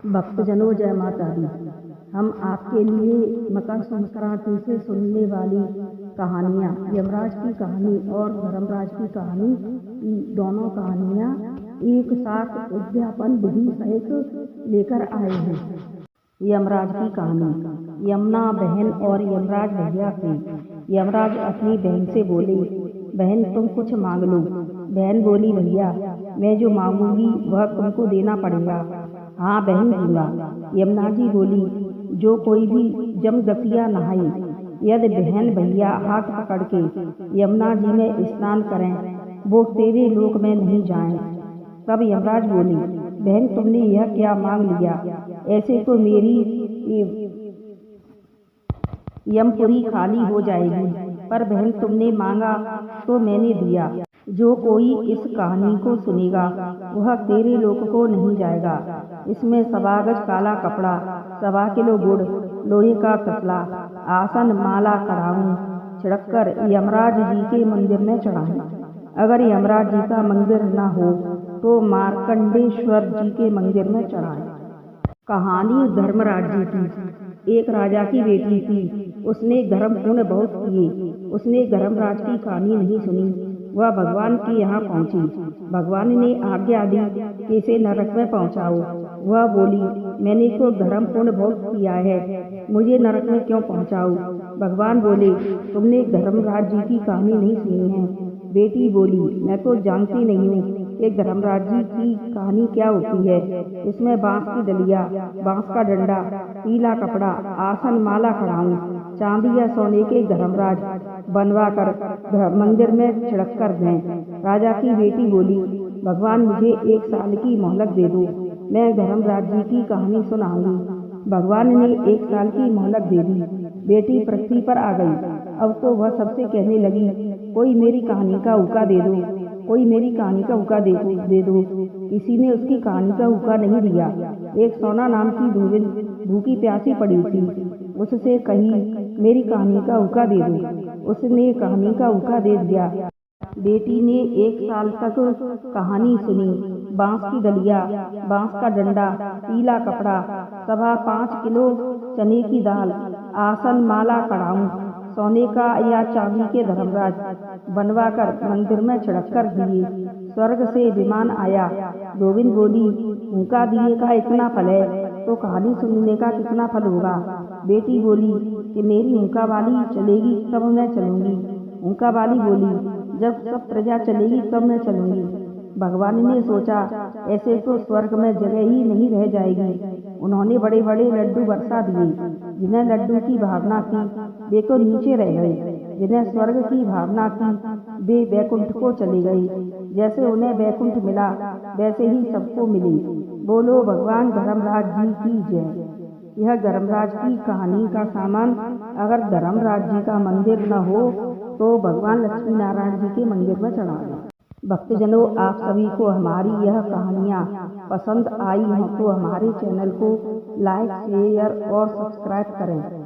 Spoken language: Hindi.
भक्तजनों जय माता दी। हम आपके लिए मकर संक्रांति से सुनने वाली कहानियाँ, यमराज की कहानी और धर्मराज की कहानी, दोनों कहानियाँ एक साथ उद्यापन विधि सहित लेकर आए हैं। यमराज की कहानी। यमुना बहन और यमराज भैया थे। यमराज अपनी बहन से बोले, बहन तुम कुछ मांग लो। बहन बोली, भैया मैं जो मांगूंगी वह तुमको देना पड़ेगा। हाँ बहन दूंगा। यमुना जी बोली, जो कोई भी जमगतिया नहाए, यदि बहन भैया हाथ पकड़ के यमुना जी में स्नान करें, वो तेरे लोक में नहीं जाएं। तब यमराज बोले, बहन तुमने यह क्या मांग लिया? ऐसे तो मेरी यमपुरी खाली हो जाएगी। पर बहन तुमने मांगा तो मैंने दिया। जो कोई इस कहानी को सुनेगा वह तेरे लोक को नहीं जाएगा। इसमें 1.25 गज काला कपड़ा, 1.25 किलो गुड़, लोहे का तसला, आसन, माला, कड़ाहू छिड़ककर यमराज जी के मंदिर में चढ़ाएं। अगर यमराज जी का मंदिर न हो तो मार्कंडेश्वर जी के मंदिर में चढ़ाएं। कहानी धर्मराज जी की। एक राजा की बेटी थी। उसने धर्म पुण्य बहुत किए। उसने धर्मराज की कहानी नहीं सुनी। वह भगवान के यहाँ पहुंची। भगवान ने आज्ञा दी कि इसे नरक में पहुंचाओ। वह बोली, मैंने तो धर्म पुण्य बहुत किया है, मुझे नरक में क्यों पहुंचाओ? भगवान बोले, तुमने धर्मराज जी की कहानी नहीं सुनी है। बेटी बोली, मैं तो जानती नहीं हूँ कि धर्मराज जी की कहानी क्या होती है। इसमें बांस की डलिया, बांस का डंडा, पीला कपड़ा, आसन, माला, कड़ाहू, चांदी या सोने के धर्मराज बनवा कर मंदिर में छिड़क कर दें। राजा की बेटी बोली, भगवान मुझे 1 साल की मोहलत दे दो, मैं धर्मराज जी की कहानी सुनाऊंगी। भगवान ने 1 साल की मोहलत दे दी। बेटी पृथ्वी पर आ गई। अब तो वह सबसे कहने लगी, कोई मेरी कहानी का हुक्का दे दो, कोई मेरी कहानी का हुक्का दे दो। किसी ने उसकी कहानी का हुक्का नहीं दिया। एक सोना नाम की धोबिन भूखी प्यासी पड़ी थी। उससे कही, मेरी कहानी का हुक्का दे दो। उसने कहानी का हुक्का दे दिया। बेटी ने 1 साल तक कहानी सुनी। बांस की डलिया, बांस का डंडा, पीला कपड़ा, 5.25 किलो चने की दाल, आसन, माला, कड़ाहू, सोने का या चांदी के धर्मराज बनवा कर मंदिर में छिड़क कर दिए। स्वर्ग से विमान आया। धोबिन बोली, हुक्का दिए का इतना फल है तो कहानी सुनने का कितना फल होगा? बेटी बोली कि मेरी हुक्का वाली चलेगी तब मैं चलूंगी। हुक्का वाली बोली, जब सब प्रजा चलेगी तब मैं चलूंगी। भगवान ने सोचा, ऐसे तो स्वर्ग में जगह ही नहीं रह जाएगी। उन्होंने बड़े बड़े लड्डू बरसा दिए। जिन्हें लड्डू की भावना थी वे तो नीचे रह गए, जिन्हें स्वर्ग की भावना थी वे वैकुंठ को चले गए। जैसे उन्हें वैकुंठ मिला वैसे ही सबको मिले। बोलो भगवान धर्मराज जी की जय। यह धर्मराज की कहानी का सामान। अगर धर्मराज जी का मंदिर न हो तो भगवान लक्ष्मी नारायण जी के मंदिर में चढ़ा दें। भक्तजनों, आप सभी को हमारी यह कहानियाँ पसंद आई हो तो हमारे चैनल को लाइक, शेयर और सब्सक्राइब करें।